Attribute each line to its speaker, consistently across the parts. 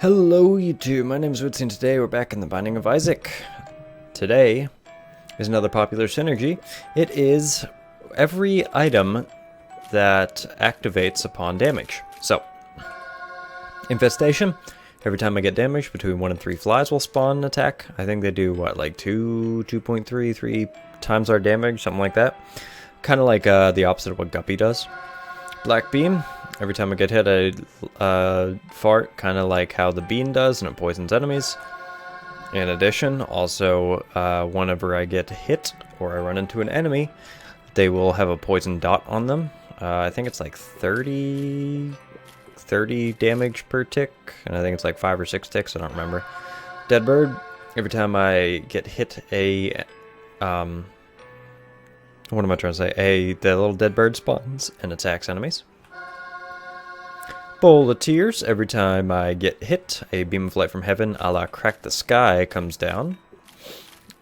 Speaker 1: Hello YouTube, my name is uidsea and today we're back in the Binding of Isaac. Today is another popular synergy. It is every item that activates upon damage. So, Infestation, every time I get damage, between 1 and 3 flies will spawn an attack. I think they do, what, like 2.3, 3 times our damage, something like that. Kind of like the opposite of what Guppy does. Black Beam, every time I get hit, I fart, kind of like how the bean does, and it poisons enemies. In addition, also, whenever I get hit or I run into an enemy, they will have a poison dot on them. I think it's like 30 damage per tick, and I think it's like 5 or 6 ticks, I don't remember. Dead Bird, every time I get hit what am I trying to say? The little dead bird spawns and attacks enemies. Bowl of Tears, every time I get hit, a beam of light from heaven, a la Crack the Sky, comes down.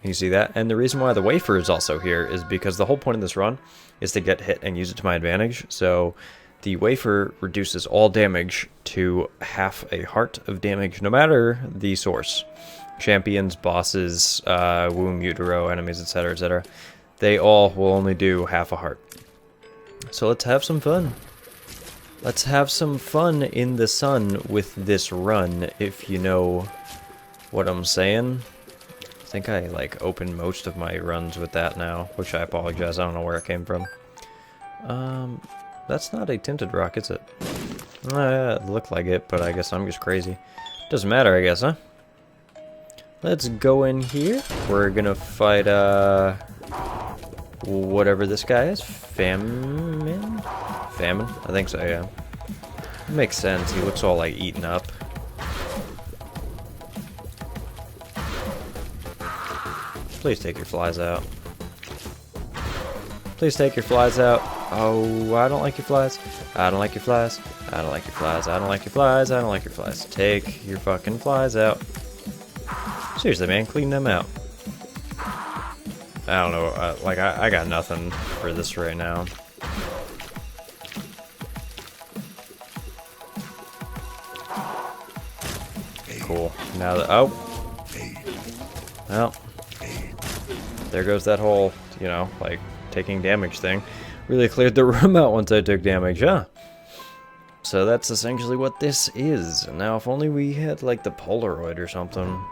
Speaker 1: You see that? And the reason why the wafer is also here is because the whole point of this run is to get hit and use it to my advantage. So the wafer reduces all damage to half a heart of damage, no matter the source. Champions, bosses, womb, utero, enemies, etc., etc. They all will only do half a heart. So let's have some fun. Let's have some fun in the sun with this run, if you know what I'm saying. I think I like opened most of my runs with that now, which I apologize, I don't know where it came from. That's not a tinted rock, is it? It looked like it, but I guess I'm just crazy. Doesn't matter, I guess, huh? Let's go in here. We're gonna fight, whatever this guy is. Famine? Famine? I think so, yeah. Makes sense, he looks all like eaten up. Please take your flies out. Please take your flies out. Oh, I don't like your flies. I don't like your flies. I don't like your flies. I don't like your flies. I don't like your flies. Take your fucking flies out. Seriously, man, clean them out. I don't know, I got nothing for this right now. Cool. Now that, oh. Well. There goes that whole, you know, like, taking damage thing. Really cleared the room out once I took damage, huh? So that's essentially what this is. Now, if only we had, like, the Polaroid or something.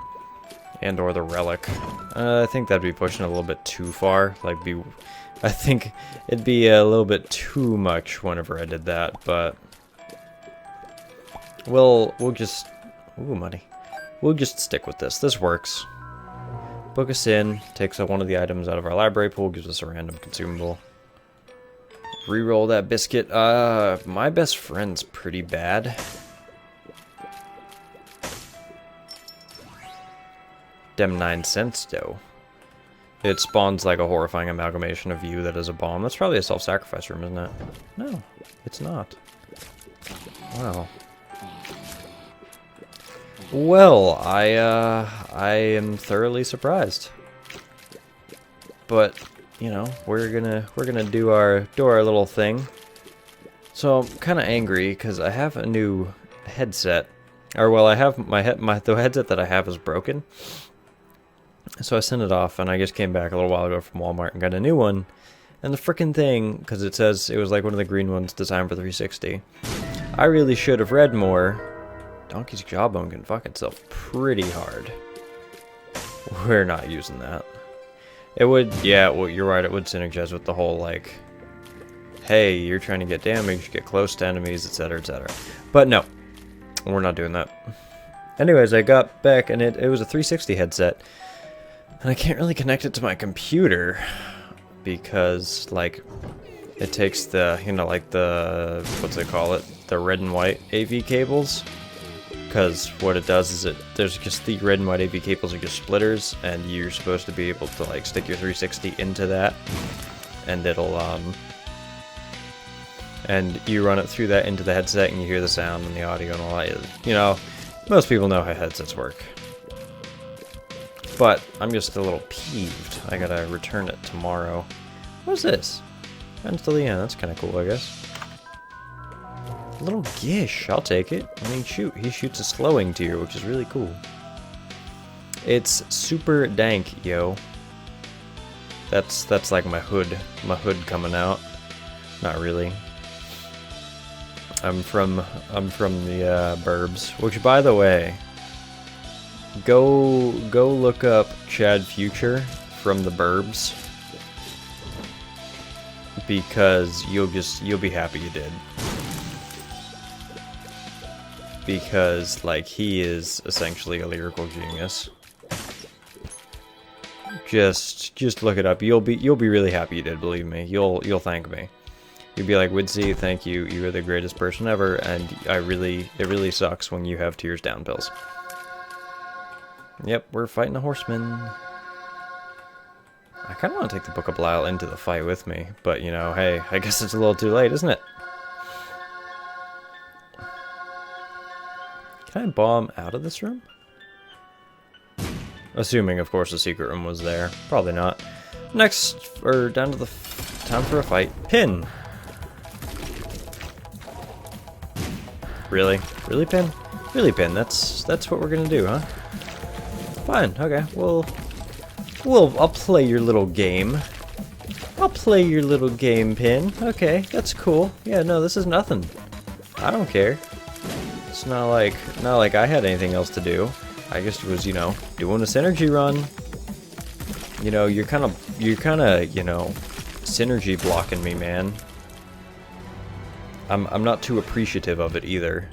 Speaker 1: And or the relic. I think that'd be pushing a little bit too far. I think it'd be a little bit too much whenever I did that, but we'll just money. We'll just stick with this. This works. Book us in, takes up one of the items out of our library pool, gives us a random consumable. Reroll that biscuit. My best friend's pretty bad. Dem 9 cents though. It spawns like a horrifying amalgamation of you that is a bomb. That's probably a self-sacrifice room, isn't it? No, it's not. Wow. Well, I am thoroughly surprised. But, you know, we're gonna do our little thing. So I'm kind of angry because I have a new headset. Or well, I have the headset that I have is broken. So I sent it off, and I just came back a little while ago from Walmart and got a new one. And the frickin' thing, because it says it was like one of the green ones designed for 360. I really should have read more. Donkey's jawbone can fuck itself pretty hard. We're not using that. It would, yeah, well, you're right, it would synergize with the whole, like, hey, you're trying to get damage, get close to enemies, etc., etc. But no, we're not doing that. Anyways, I got back, and it was a 360 headset. And I can't really connect it to my computer because, like, it takes the, you know, like the, what's it call it? The red and white AV cables. Because what it does is there's just the red and white AV cables are just splitters, and you're supposed to be able to, like, stick your 360 into that. And it'll, and you run it through that into the headset, and you hear the sound and the audio and all that. You know, most people know how headsets work. But I'm just a little peeved. I gotta return it tomorrow. What's this? Runs till the end. That's kind of cool, I guess. Little Gish, I'll take it. I mean, shoot, he shoots a slowing tier, which is really cool. It's super dank, yo. That's like my hood coming out. Not really. I'm from the burbs, which, by the way, go look up Chad Future from the burbs, because you'll be happy you did. Because like he is essentially a lyrical genius. Just look it up. You'll be really happy you did, believe me. You'll thank me. You'd be like, uidsea, thank you. You are the greatest person ever, and it really sucks when you have tears down pills. Yep, we're fighting a horseman. I kind of want to take the Book of Belial into the fight with me, but you know, hey, I guess it's a little too late, isn't it? Can I bomb out of this room? Assuming, of course, the secret room was there. Probably not. Next, or down to the time for a fight. Pin! Really? Really, Pin? Really, Pin? That's what we're gonna do, huh? Fine, okay. I'll play your little game. I'll play your little game, Pin. Okay, that's cool. Yeah, no, this is nothing. I don't care. It's not like I had anything else to do. I just was, you know, doing a synergy run. You know, you're kind of, you know, synergy blocking me, man. I'm not too appreciative of it either.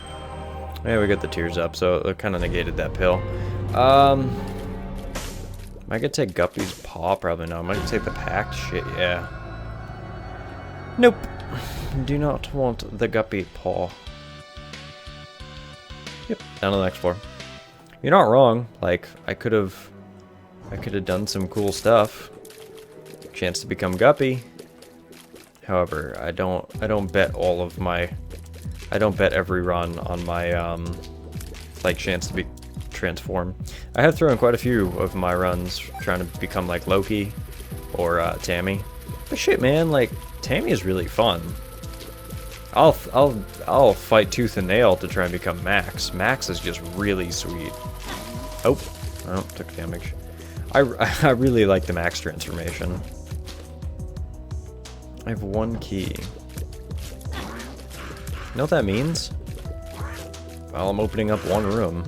Speaker 1: Yeah, we got the tears up, so it kind of negated that pill. Am I gonna take Guppy's paw? Probably not. Am I gonna take the pact? Shit, yeah. Nope. Do not want the Guppy paw. Yep, down to the next floor. You're not wrong. Like, I could have done some cool stuff. Chance to become Guppy. However, I don't bet all of my, I don't bet every run on my like chance to be transform. I have thrown quite a few of my runs trying to become like Loki or Tammy. But shit, man, like Tammy is really fun. I'll fight tooth and nail to try and become Max. Max is just really sweet. Oh, took damage. I really like the Max transformation. I have one key. You know what that means? Well, I'm opening up one room.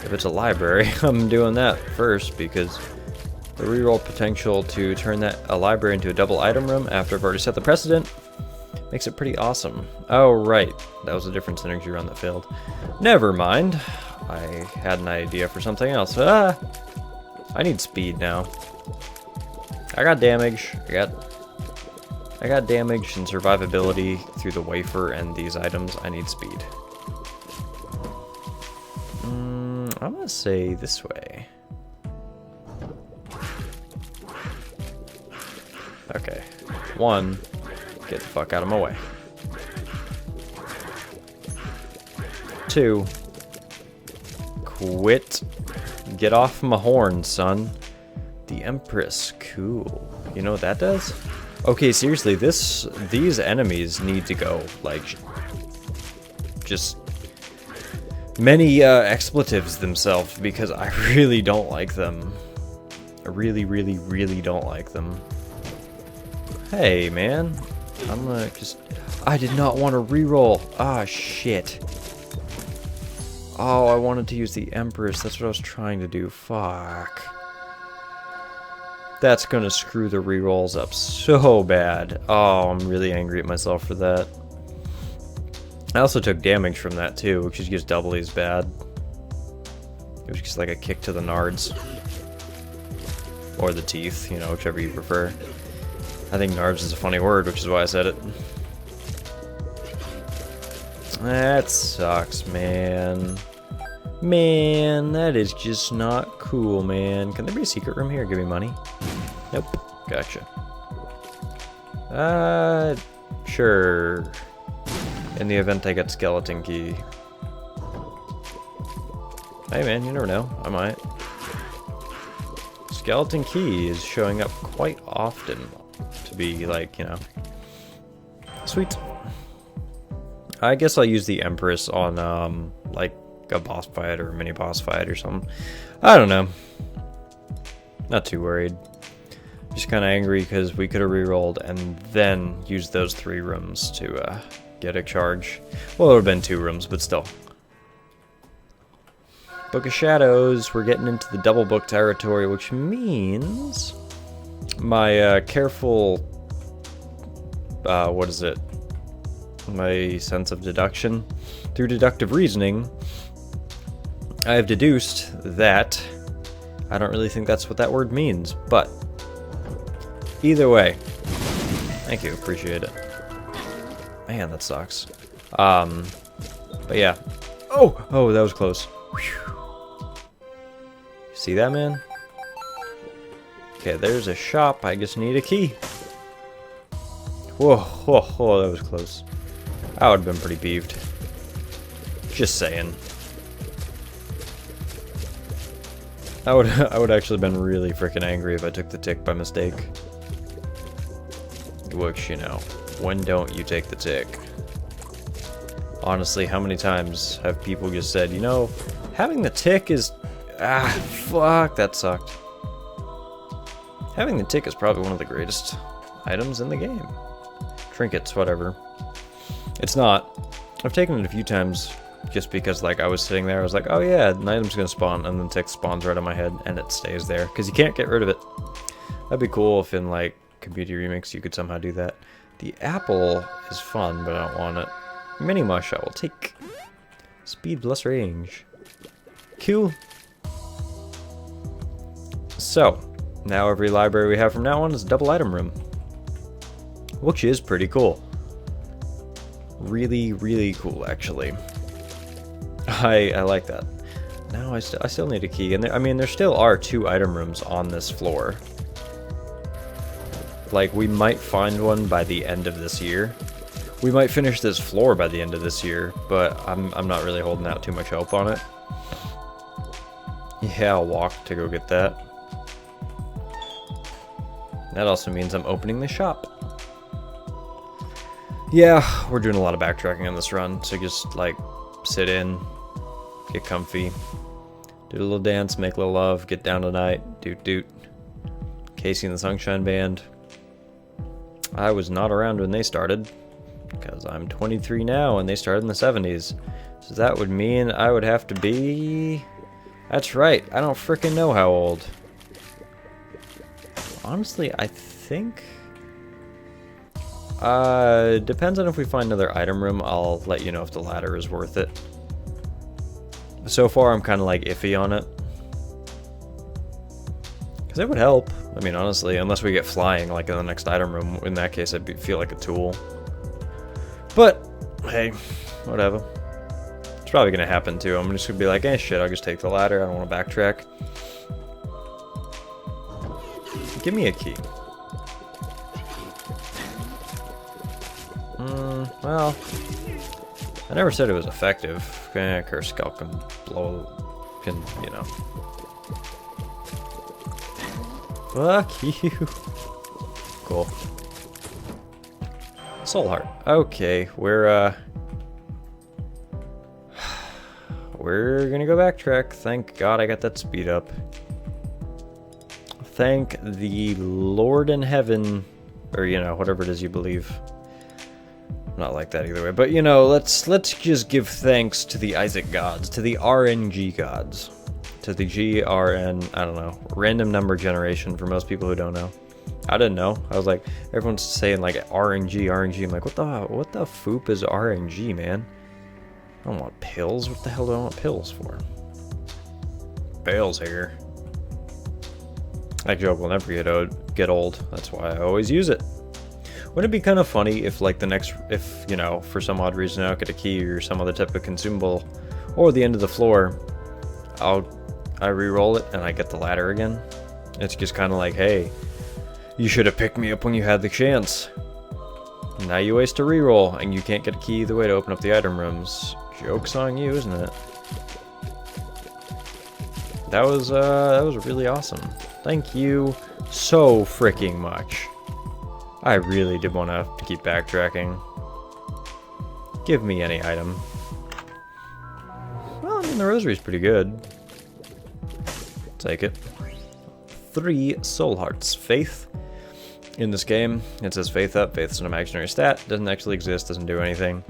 Speaker 1: If it's a library, I'm doing that first because the reroll potential to turn a library into a double item room after I've already set the precedent makes it pretty awesome. Oh, right. That was a different synergy run that failed. Never mind. I had an idea for something else. Ah! I need speed now. I got damage. I got damage and survivability through the wafer and these items. I need speed. I'm gonna say this way. Okay. 1. Get the fuck out of my way. 2. Quit. Get off my horn, son. The Empress. Cool. You know what that does? Okay, seriously, these enemies need to go. Like, just many expletives themselves because I really don't like them. I really, really, really don't like them. Hey, man. I'm gonna just... I did not want to reroll. Ah, shit. Oh, I wanted to use the Empress. That's what I was trying to do. Fuck. That's gonna screw the rerolls up so bad. Oh, I'm really angry at myself for that. I also took damage from that too, which is just doubly as bad. It was just like a kick to the nards. Or the teeth, you know, whichever you prefer. I think nards is a funny word, which is why I said it. That sucks, man. Man, that is just not cool, man. Can there be a secret room here? Give me money. Nope. Gotcha. Sure. In the event I get skeleton key. Hey man, you never know. I might. Skeleton key is showing up quite often to be like, you know. Sweet. I guess I'll use the Empress on, like, a boss fight or a mini boss fight or something. I don't know. Not too worried. Just kind of angry because we could have re-rolled and then used those 3 rooms to get a charge. Well, it would have been 2 rooms, but still. Book of Shadows. We're getting into the double book territory, which means my careful... what is it? My sense of deduction. Through deductive reasoning, I have deduced that... I don't really think that's what that word means, but... Either way. Thank you, appreciate it. Man, that sucks. But yeah. Oh, that was close. Whew. See that, man? Okay, there's a shop. I just need a key. Whoa, that was close. I would have been pretty peeved. Just saying. I would actually been really freaking angry if I took the tick by mistake. Which, you know, when don't you take the tick? Honestly, how many times have people just said, you know, having the tick is... Ah, fuck, that sucked. Having the tick is probably one of the greatest items in the game. Trinkets, whatever. It's not. I've taken it a few times just because, like, I was sitting there, I was like, oh yeah, an item's gonna spawn, and then tick spawns right on my head, and it stays there, because you can't get rid of it. That'd be cool if in, like, Community Remix you could somehow do that. The apple is fun, but I don't want it. Mini mush I will take. Speed plus range. Cool. So, now every library we have from now on is a double item room. Which is pretty cool. Really, really cool, actually. I like that. Now I still need a key, and I mean, there still are 2 item rooms on this floor. Like, we might find one by the end of this year. We might finish this floor by the end of this year, but I'm not really holding out too much hope on it. Yeah, I'll walk to go get that. That also means I'm opening the shop. Yeah, we're doing a lot of backtracking on this run, so just, like, sit in, get comfy, do a little dance, make a little love, get down tonight, doot doot. Casey and the Sunshine Band. I was not around when they started, because I'm 23 now and they started in the 70s. So that would mean I would have to be... That's right, I don't frickin' know how old. Honestly, I think... depends on if we find another item room, I'll let you know if the ladder is worth it. So far, I'm kind of like iffy on it. Because it would help. I mean, honestly, unless we get flying, like in the next item room, in that case, I'd feel like a tool. But, hey, whatever. It's probably going to happen, too. I'm just going to be like, eh, shit, I'll just take the ladder. I don't want to backtrack. Give me a key. Well, I never said it was effective. Curse Skull can blow, you know. Fuck you. Cool. Soul Heart. Okay, we're gonna go backtrack. Thank God I got that speed up. Thank the Lord in heaven, or you know, whatever it is you believe. Not like that either way, but you know, let's just give thanks to the Isaac gods, to the RNG gods, to the GRN, I don't know, random number generation for most people who don't know. I didn't know. I was like, everyone's saying like RNG. I'm like, what the foop is RNG, man? I don't want pills. What the hell do I want pills for? Bales here. That joke will never get old. That's why I always use it. Wouldn't it be kind of funny if, like, if, you know, for some odd reason I don't get a key or some other type of consumable, or the end of the floor, I re-roll it and I get the ladder again? It's just kind of like, hey, you should have picked me up when you had the chance. Now you waste a re-roll and you can't get a key either way to open up the item rooms. Joke's on you, isn't it? That was really awesome. Thank you so freaking much. I really did want to keep backtracking. Give me any item. Well, I mean, the rosary's pretty good. Take it. 3 soul hearts. Faith. In this game, it says faith up. Faith is an imaginary stat. Doesn't actually exist. Doesn't do anything.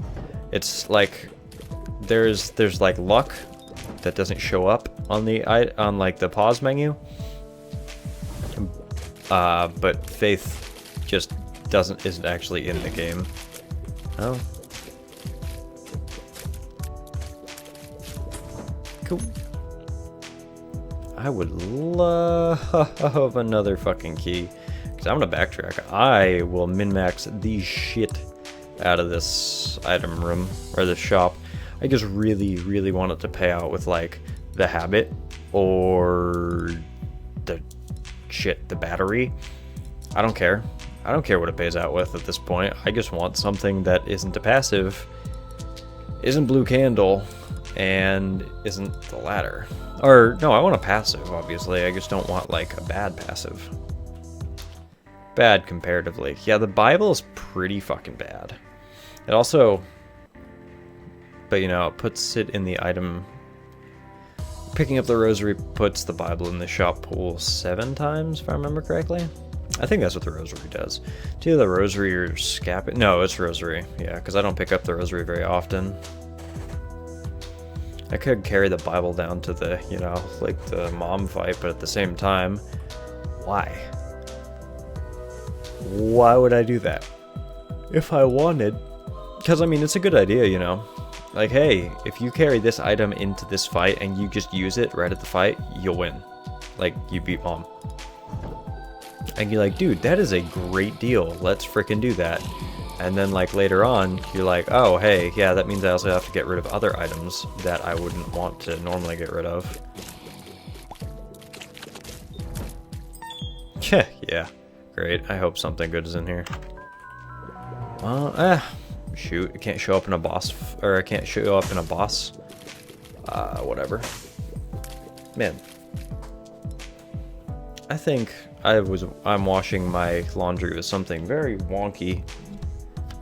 Speaker 1: It's like there's like luck that doesn't show up on like the pause menu. But faith just isn't actually in the game. Oh. Cool. I would love another fucking key. Because I'm going to backtrack. I will min-max the shit out of this item room. Or this shop. I just really, really want it to pay out with, like, the habit. Or the battery. I don't care. I don't care what it pays out with at this point. I just want something that isn't a passive. Isn't blue candle. And isn't the ladder. Or, no, I want a passive, obviously. I just don't want, like, a bad passive. Bad, comparatively. Yeah, the Bible is pretty fucking bad. It also... But, you know, it puts it in the item... Picking up the rosary puts the Bible in the shop pool 7 times, if I remember correctly. I think that's what the rosary does. It's either the rosary or scap... No, it's rosary. Yeah, because I don't pick up the rosary very often. I could carry the Bible down to the, you know, like the mom fight, but at the same time, why? Why would I do that? If I wanted. Because, I mean, it's a good idea, you know. Like, hey, if you carry this item into this fight and you just use it right at the fight, you'll win. Like, you beat mom. And you're like, dude, that is a great deal. Let's frickin' do that. And then, like, later on, you're like, oh, hey, yeah, that means I also have to get rid of other items that I wouldn't want to normally get rid of. Yeah, great. I hope something good is in here. Shoot, it can't show up in a boss, or it can't show up in a boss. Whatever. Man. I think I'm washing my laundry with something very wonky.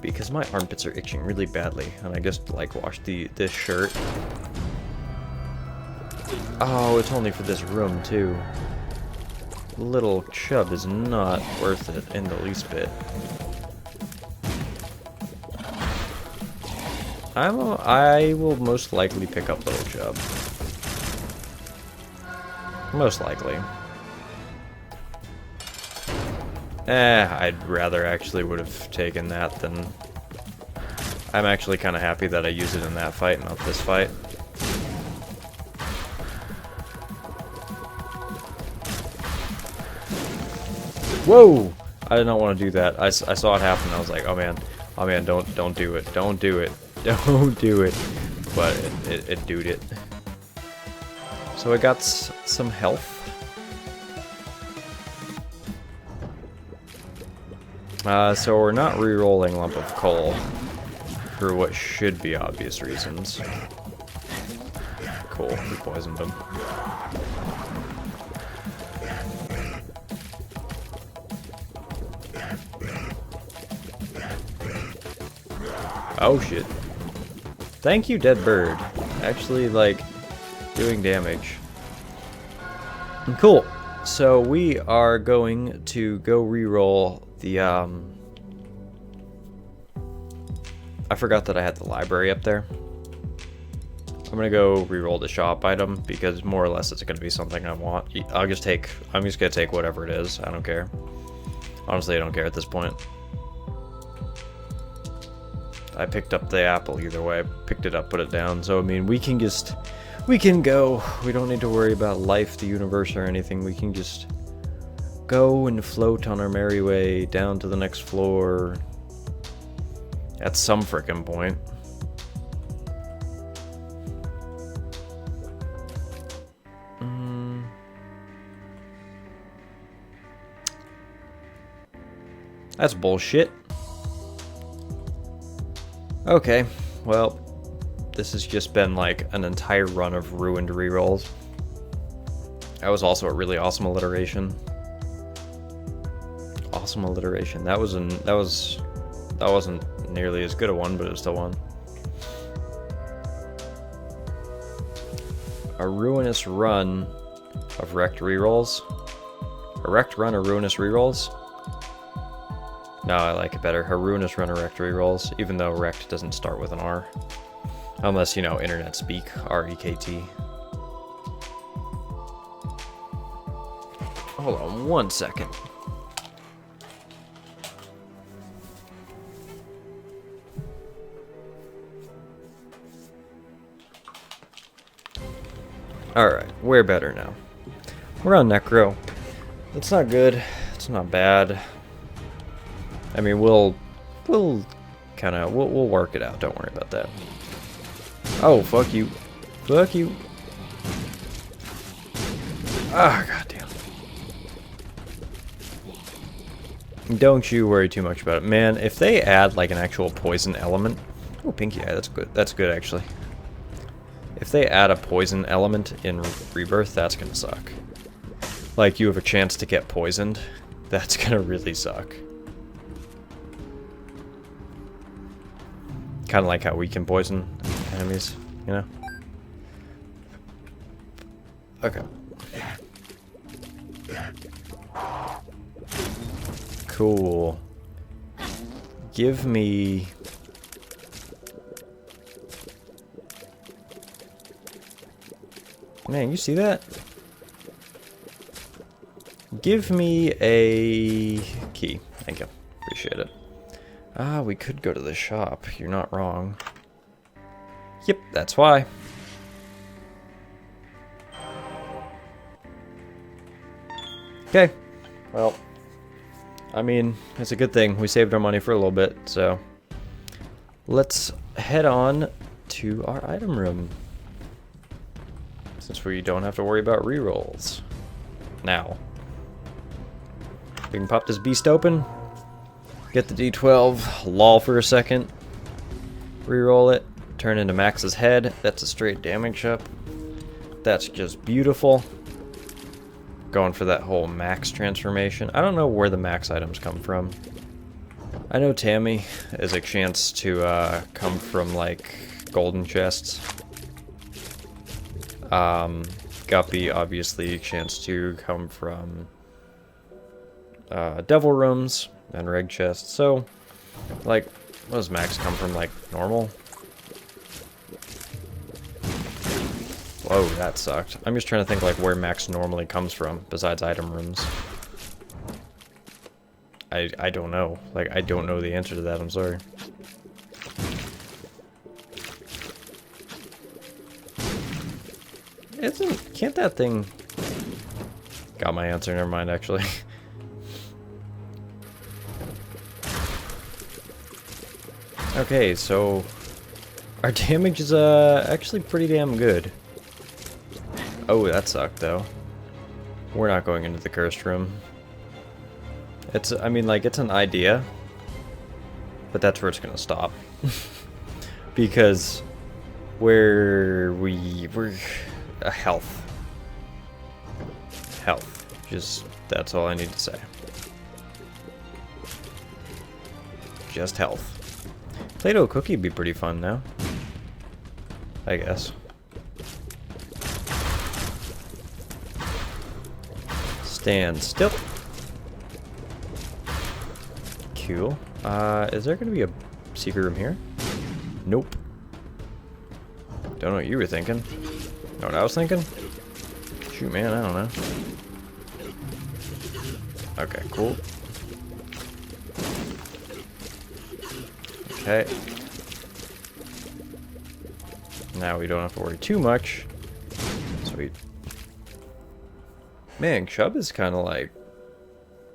Speaker 1: Because my armpits are itching really badly, and I just like washed this shirt. Oh, it's only for this room too. Little chub is not worth it in the least bit. I will most likely pick up little chub. Most likely. I'd rather actually would have taken that than... I'm actually kind of happy that I used it in that fight, not this fight. Whoa! I did not want to do that. I saw it happen, and I was like, oh man, don't do it, don't do it, don't do it. But it doed it. So I got some health. So we're not re-rolling Lump of Coal for what should be obvious reasons. Cool, we poisoned him. Oh shit. Thank you, dead bird. Actually, like, doing damage. Cool. So we are going to go re-roll the, I forgot that I had the library up there. I'm gonna go re-roll the shop item because more or less it's gonna be something I want. I'm just gonna take whatever it is. I don't care. Honestly, I don't care at this point. I picked up the apple either way. I picked it up, put it down. So, I mean, we can go. We don't need to worry about life, the universe, or anything. We can just go and float on our merry way down to the next floor at some frickin' point. That's bullshit. Okay, well, this has just been like an entire run of ruined rerolls. That was also a really awesome alliteration. Awesome alliteration. That wasn't nearly as good a one, but it was still one. a ruinous run of wrecked rerolls. A wrecked run of ruinous rerolls? No, I like it better. A ruinous run of wrecked rerolls, even though wrecked doesn't start with an R. Unless, you know, internet speak, R-E-K-T. Hold on 1 second. Alright, we're better now. We're on Necro. That's not good. It's not bad. I mean, we'll work it out. Don't worry about that. Oh, fuck you. Fuck you. Ah, goddamn. Don't you worry too much about it. Man, if they add, like, an actual poison element... Oh, pinky eye, that's good. That's good, actually. If they add a poison element in Rebirth, that's gonna suck. Like, you have a chance to get poisoned. That's gonna really suck. Kind of like how we can poison enemies, you know? Okay. Cool. Give me... Man, you see that? Give me a key. Thank you. Appreciate it. Ah, we could go to the shop. You're not wrong. Yep, that's why. Okay. Well, I mean, it's a good thing. We saved our money for a little bit, so... Let's head on to our item room. Since we don't have to worry about rerolls. Now. We can pop this beast open. Get the D12, loll for a second, reroll it, turn into Max's head. That's a straight damage up. That's just beautiful. Going for that whole Max transformation. I don't know where the Max items come from. I know Tammy is a chance to come from like golden chests. Guppy obviously a chance to come from devil rooms. And reg chest. So, like, what does Max come from? Like, normal? Whoa, that sucked. I'm just trying to think, like, where Max normally comes from, besides item rooms. I don't know. Like, I don't know the answer to that, I'm sorry. Can't that thing... Got my answer, never mind, actually. Okay, so our damage is actually pretty damn good. Oh, that sucked though. We're not going into the cursed room. It's, I mean, like, it's an idea, but that's where it's gonna stop. Because we're health. Just, that's all I need to say. Just health. Play-Doh cookie would be pretty fun now. I guess. Stand still. Cool. Is there gonna be a secret room here? Nope. Don't know what you were thinking. Know what I was thinking? Shoot, man, I don't know. Okay, cool. Okay. Now we don't have to worry too much. Sweet. Man, Chubb is kind of like...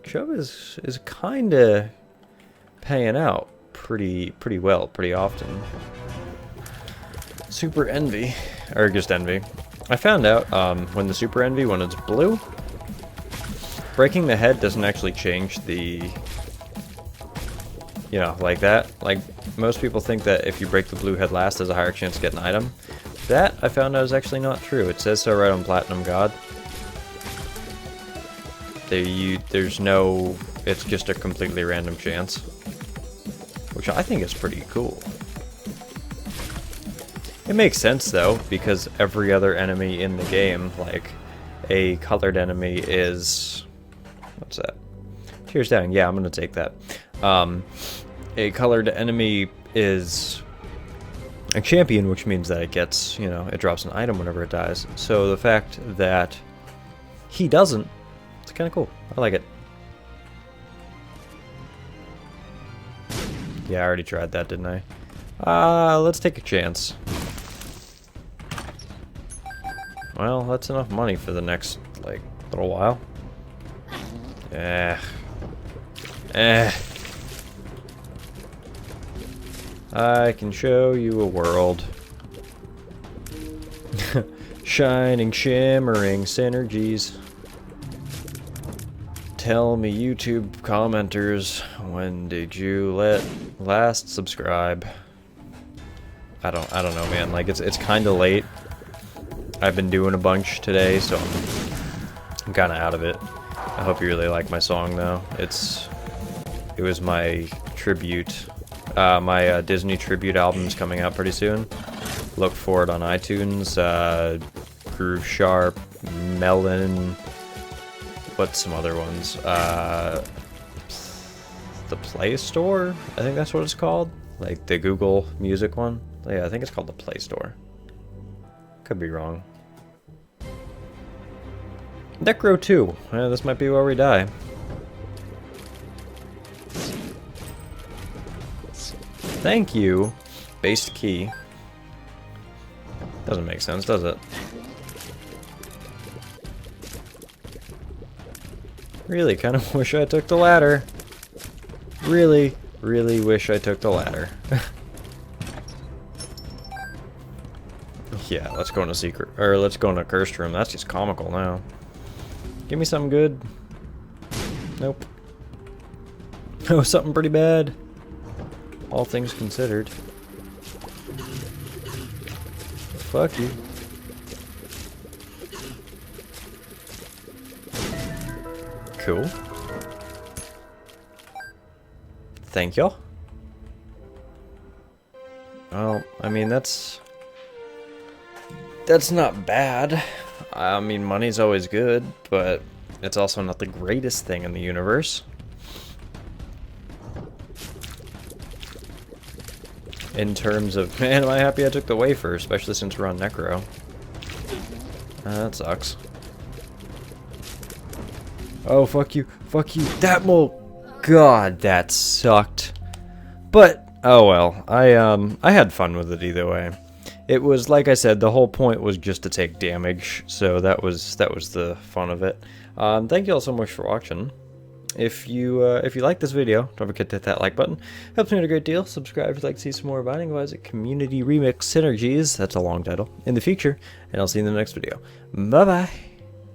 Speaker 1: Chubb is kind of paying out pretty well, pretty often. Super Envy. Or just Envy. I found out when the Super Envy, when it's blue, breaking the head doesn't actually change the... You know, like that. Like, most people think that if you break the blue head last, there's a higher chance to get an item. That, I found out, is actually not true. It says so right on Platinum God. There's no... It's just a completely random chance. Which I think is pretty cool. It makes sense though, because every other enemy in the game, like a colored enemy is... What's that? Tears down. Yeah, I'm gonna take that. A colored enemy is a champion, which means that it gets, you know, it drops an item whenever it dies. So the fact that he doesn't, it's kind of cool. I like it. Yeah, I already tried that, didn't I? Let's take a chance. Well, that's enough money for the next, like, little while. I can show you a world. Shining, shimmering synergies. Tell me, YouTube commenters, when did you last subscribe? I don't know, man. Like, it's kind of late. I've been doing a bunch today, so I'm kind of out of it. I hope you really like my song, though. It was my tribute. My Disney tribute album's coming out pretty soon. Look for it on iTunes. Groove Sharp, Melon. What's some other ones? The Play Store? I think that's what it's called. Like the Google Music one. Yeah, I think it's called the Play Store. Could be wrong. Necro 2. Yeah, this might be where we die. Thank you. Based key. Doesn't make sense, does it? Really, kind of wish I took the ladder. Really wish I took the ladder. Yeah, let's go in a secret, or let's go in a cursed room. That's just comical now. Give me something good. Nope. Oh, something pretty bad. All things considered. Fuck you. Cool. Thank you. Well, I mean, that's not bad. I mean, money's always good, but it's also not the greatest thing in the universe. In terms of, man, am I happy I took the wafer, especially since we're on Necro. That sucks. Oh, fuck you. Fuck you. That mole. God, that sucked. But, oh well. I had fun with it either way. It was, like I said, the whole point was just to take damage, so that was the fun of it. Thank you all so much for watching. If you like this video, don't forget to hit that like button. Helps me out a great deal. Subscribe if you'd like to see some more Binding of Isaac Community Remix Synergies. That's a long title. In the future, and I'll see you in the next video. Bye bye.